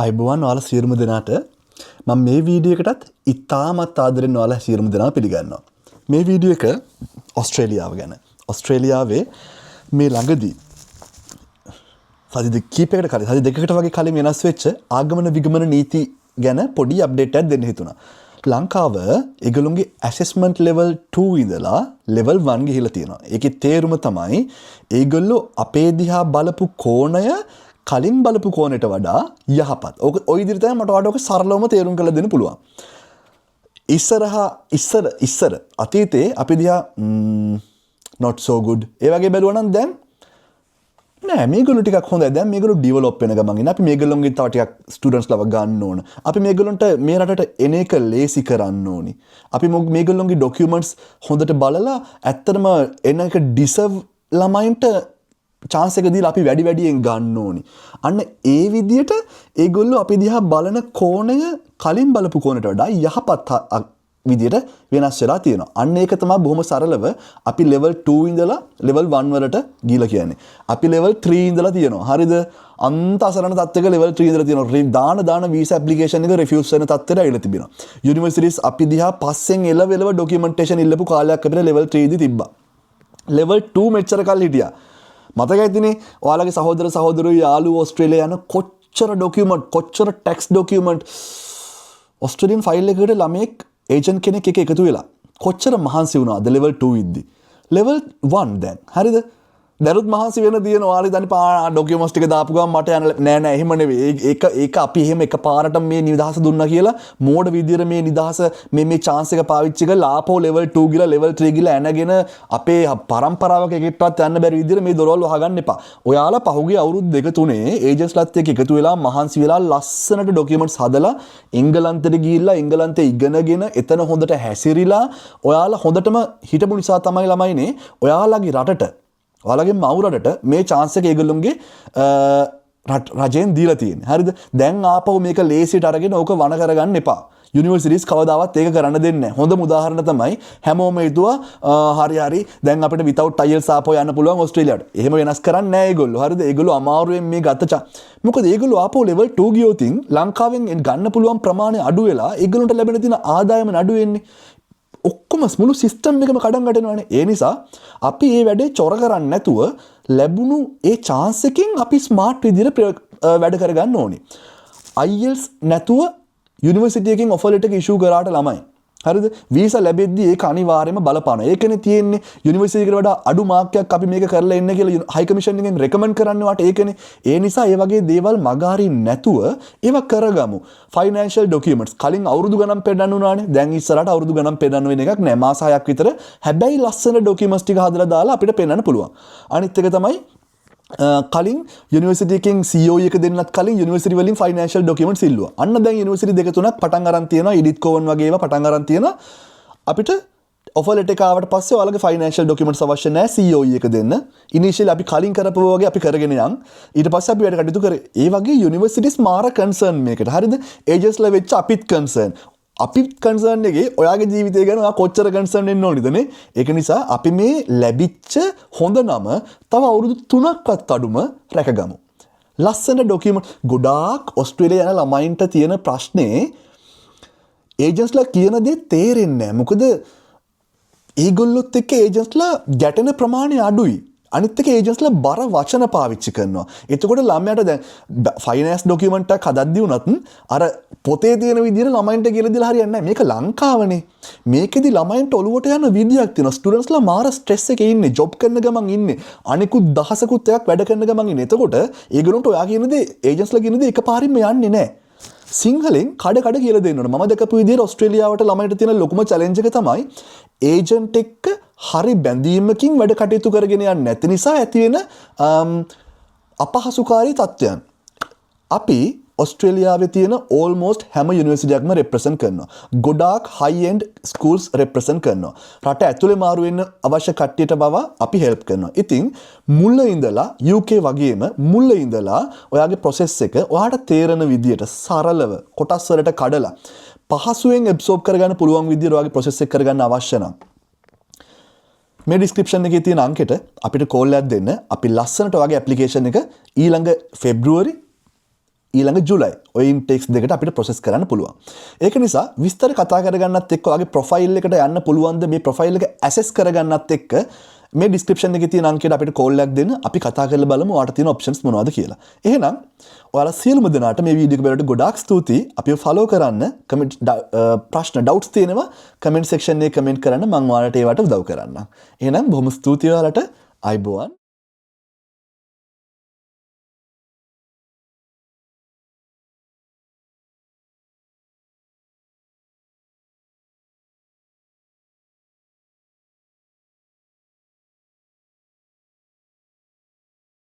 අයිබෝවන් ඔයාලා සියලුම දෙනාට මම මේ වීඩියෝ එකටත් ඉතාමත් ආදරෙන් ඔයාලා සියලුම දෙනා පිළිගන්නවා. මේ වීඩියෝ එක ඕස්ට්‍රේලියාව ගැන. ඕස්ට්‍රේලියාවේ මේ ළඟදී සති දෙකකට වගේ කලින් වෙනස් වෙච්ච ආගමන විගමන නීති ගැන පොඩි අප්ඩේට් එකක් දෙන්න හිතුණා. ලංකාව ඒගොල්ලොන්ගේ ඇසෙස්මන්ට් ලෙවල් 2 ඉඳලා ලෙවල් 1 ගිහිලා තියෙනවා. ඒකේ තේරුම තමයි ඒගොල්ලෝ අපේ දිහා බලපු කෝණය කලින් බලපු කෝණයට වඩා යහපත්. ඔය විදිහට තමයි මට වඩා ඔක සරලවම තේරුම් කරලා දෙන්න පුළුවන්. ඉස්සර අතීතේ අපි දිහා not so good ඒ වගේ බැලුවා නම් දැන් නෑ මේගොල්ලෝ ටිකක් හොඳයි. දැන් මේගොල්ලෝ ඩෙවලොප් වෙන ගමන් ඉන්නේ. අපි මේගොල්ලොන්ගෙන් තව ටිකක් ස්ටුඩන්ට්ස් ලව ගන්න ඕන. අපි මේගොල්ලන්ට මේ රටට එන එක ලේසි කරන්න ඕනි. අපි මේගොල්ලොන්ගේ ඩොකියුමන්ට්ස් හොඳට බලලා ඇත්තටම එන එක ඩිසර්ව් ළමයින්ට chance එක දීලා අපි වැඩියෙන් ගන්න ඕනි. අන්න ඒ විදිහට ඒගොල්ලෝ අපි දිහා බලන කෝණය කලින් බලපු කෝණයට වඩා යහපත් විදිහට වෙනස් වෙලා තියෙනවා. අන්න ඒක තමයි බොහොම සරලව අපි level 2 ඉඳලා level 1 වලට ගිහලා කියන්නේ. අපි level 3 ඉඳලා තියෙනවා. හරිද? අන්ත අසරණ තත්ත්වයක level 3 ඉඳලා තියෙනවා. දාන visa application එක refuse වෙන තත්ත්වයට ඇවිල්ලා තිබෙනවා. universities අපි දිහා පස්සෙන් එලව documentation ඉල්ලපු කාලයක් අපිට level 3 දී තිබ්බා. level 2 මෙච්චර කල් හිටියා. මතකයි තිනේ ඔයාලගේ සහෝදර සහෝදරයෝ යාළුවෝ ඕස්ට්‍රේලියා යන කොච්චර ඩොකියුමන්ට් කොච්චර ටැක්ස් ඩොකියුමන්ට් ඕස්ට්‍රේලියන් ෆයිල් එකකට ළමෙක් ඒජන්ට් කෙනෙක් එක එකතු වෙලා කොච්චර මහන්සි වුණාද level 2 ඉද්දි level 1 දැන් හරිද දරුත් මහන්සි වෙන දින ඔයාලා ඉතින් ඩොකියුමන්ට්ස් ටික දාපු ගමන් මට යන නෑ එහෙම නෙවෙයි ඒක අපි එහෙම එකපාරට මේ නිදහස දුන්නා කියලා මෝඩ විදියට මේ නිදහස මේ chance එක පාවිච්චි කරලා ආපහු level 2 ගිලා level 3 ගිලා එනගෙන අපේ පරම්පරාවක එකෙක්ටවත් යන්න බැරි විදියට මේ දොරවල් වහගන්න එපා. ඔයාලා පහුගිය අවුරුදු දෙක තුනේ ඒජන්ට්ස්ලාත් එක්ක එකතු වෙලා මහන්සි වෙලා ලස්සනට ඩොකියුමන්ට්ස් හදලා එංගලන්තෙට ගිහිල්ලා එංගලන්තේ ඉගෙනගෙන එතන හොඳට හැසිරිලා ඔයාලා හොඳටම හිටපු නිසා තමයි ළමයිනේ ඔයාලගේ රටට ඔයාලගේ මවුරට මේ chance එක ඒගොල්ලොන්ගේ රජයෙන් දීලා තියෙන්නේ. හරිද? දැන් ආපහු මේක ලේසියට අරගෙන ඕක වණ කරගන්න එපා. යුනිවර්සිටිස් කවදාවත් ඒක කරන්න දෙන්නේ නැහැ. හොඳම උදාහරණ තමයි හැමෝම හිතුවා හරි දැන් අපිට without IELTS ආපහු යන්න පුළුවන් ඕස්ට්‍රේලියාවට. එහෙම වෙනස් කරන්නේ නැහැ ඒගොල්ලෝ. හරිද? ඒගොල්ලෝ අමාරුවෙන් මේ ගත්ත මොකද ඒගොල්ලෝ ආපහු level 2 ගියොතින් ලංකාවෙන් ගන්න පුළුවන් ප්‍රමාණය අඩු වෙලා ඒගොල්ලන්ට ලැබෙන තියෙන ආදායම අඩු වෙන්නේ. ඔක්කොම මුළු සිස්ටම් එකම කඩන් වැටෙනවානේ. ඒ නිසා අපි මේ වැඩේ චොර කරන්නේ නැතුව ලැබුණු ඒ chance එකෙන් අපි ස්මාර්ට් විදිහට වැඩ කරගන්න ඕනේ. IELTS නැතුව යුනිවර්සිටි එකකින් ඔෆර් ලෙටර් එක ඉෂුව කරාට ළමයි. හරිද? වීසා ලැබෙද්දී ඒක අනිවාර්යයෙන්ම බලපානවා. ඒකනේ තියෙන්නේ යුනිවර්සිටි එකට වඩා අඩු මාර්ක්යක් අපි මේක කරලා එන්න කියලා හයි කමිෂන් එකෙන් රෙකමන්ඩ් කරන්නේ වාට ඒකනේ. ඒ නිසා මේ වගේ දේවල් මගහරින්න නැතුව ඒව කරගමු. ෆයිනෑන්ෂල් ඩොකියුමන්ට්ස් කලින් අවුරුදු ගණන් පෙන්නන්න උනානේ. දැන් ඉස්සරහට අවුරුදු ගණන් පෙන්නන්න වෙන එකක් නෑ. මාස 6ක් විතර. හැබැයි ලස්සන ඩොකියුමන්ට්ස් ටික හදලා දාලා අපිට පෙන්නන්න පුළුවන්. අනිත් එක තමයි කලින් යුනිවර්සිටි එකෙන් CEO එක දෙන්නත් කලින් යුනිවර්සිටි වලින් ෆයිනෑන්ෂල් ඩොකියුමන්ට්ස් ඉල්ලුවා. අන්න දැන් යුනිවර්සිටි දෙක තුනක් පටන් අරන් තියෙනවා. ඉඩිත් කෝවන් වගේ ඒවා පටන් අරන් තියෙනවා. අපිට ඔෆර් ලෙටර් එක ආවට පස්සේ ඔයාලගේ ෆයිනෑන්ෂල් ඩොකියුමන්ට්ස් අවශ්‍ය නැහැ CEO එක දෙන්න. ඉනිෂියලි අපි කලින් කරපුවා වගේ අපි කරගෙන යන්. ඊට පස්සේ අපි වැඩ කටයුතු කරේ. ඒ වගේ යුනිවර්සිටිස් මාර කන්සර්න් මේකට. හරිද? ඒජන්ට්ස්ලා වෙච්ච අපිත් කන්සර්න්. අපිත් කන්සර්න් එකේ ඔයාගේ ජීවිතය ගැන ඔයා කොච්චර කන්සර්න් වෙන්න ඕනිද නේ? ඒක නිසා අපි මේ ලැබිච්ච හොඳ නම තව අවුරුදු 3ක්වත් අඩුම රැකගමු. ලස්සන ඩොකියුමන්ට් ගොඩාක් ඕස්ට්‍රේලියා යන ළමයින්ට තියෙන ප්‍රශ්නේ ඒජන්ට්ස්ලා කියන දේ තේරෙන්නේ නැහැ. මොකද ඒගොල්ලොත් එක්ක ඒජන්ට්ස්ලා ගැටෙන ප්‍රමාණය අඩුයි. අනිත් එක ඒජන්ට්ස්ලා බර වචන පාවිච්චි කරනවා. එතකොට ළමයාට දැන් ෆයිනෑන්ස් ඩොකියුමන්ට් එකක් හදද්දී වුණත් අර පොතේ තියෙන විදිහට ළමයින්ට කියලා දීලා හරියන්නේ නැහැ. මේක ලංකාවනේ. මේකෙදි ළමයින්ට ඔලුවට යන විදියක් තියෙනවා. ස්ටුඩන්ට්ස්ලා මාර ස්ට්‍රෙස් එකේ ඉන්නේ. ජොබ් කරන ගමන් ඉන්නේ. අනිකුත් දහසකුත් එකක් වැඩ කරන ගමන් ඉන්නේ. එතකොට ඒගොල්ලන්ට ඔයා කියන දේ ඒජන්ට්ස්ලා කියන දේ එකපාරින්ම යන්නේ නැහැ. සිංහලෙන් කඩ කියලා දෙන්න ඕන. මම දැකපු විදිහට ඕස්ට්‍රේලියාවට ළමයින්ට තියෙන ලොකුම චැලෙන්ජ් එක තමයි ඒජන්ට් එක්ක හරි බැඳීමකින් වැඩ කටයුතු කරගෙන යන්නේ නැති නිසා ඇති වෙන අපහසුකාරී තත්ත්වයන්. අපි ඕස්ට්‍රේලියාවේ තියෙන ඕල්මෝස්ට් හැම යුනිවර්සිටියක්ම රෙප්‍රසන්ට් කරනවා. ගොඩාක් හයි එන්ඩ් ස්කූල්ස් රෙප්‍රසන්ට් කරනවා. රට ඇතුලේ මාරු වෙන්න අවශ්‍ය කට්ටියට බව අපි හෙල්ප් කරනවා. ඉතින් මුල ඉඳලා UK වගේම මුල ඉඳලා ඔයාගේ process එක ඔයාට තේරෙන විදියට සරලව කොටස් වලට කඩලා පහසුවෙන් ඇබ්සෝබ් කරගන්න පුළුවන් විදියට ඔයාගේ process එක කරගන්න අවශ්‍ය නම් මේ ඩිස්ක්‍රිප්ෂන් එකේ තියෙන අංකෙට අපිට කෝල් එකක් දෙන්න. අපි ලස්සනට ඔයාගේ ඇප්ලිකේෂන් එක ඊළඟ February ඊළඟ ජුලයි ඔය ඉන්ටෙක්ස් දෙකට අපිට ප්‍රොසෙස් කරන්න පුළුවන්. ඒක නිසා විස්තර කතා කරගන්නත් එක්ක ඔයාගේ ප්‍රොෆයිල් එකට යන්න පුළුවන්ද මේ ප්‍රොෆයිල් එක ඇසෙස් කරගන්නත් එක්ක මේ ඩිස්ක්‍රිප්ෂන් එකේ තියෙන අංකයට අපිට කෝල් එකක් දෙන්න අපි කතා කරලා බලමු ඔයාලට තියෙන ඔප්ෂන්ස් මොනවද කියලා. එහෙනම් ඔයාලා සියලුම දෙනාට මේ වීඩියෝ එක බලනකොට ගොඩාක් ස්තුතියි. අපිව ෆලෝ කරන්න, කමෙන්ට් ප්‍රශ්න ඩවුට්ස් තියෙනවා කමෙන්ට් සෙක්ෂන් එකේ කමෙන්ට් කරන්න මම ඔයාලට ඒවට උදව් කරන්නම්. එහෙනම් බොහොම ස්තුතියි ඔයාලට. අයබෝවන්.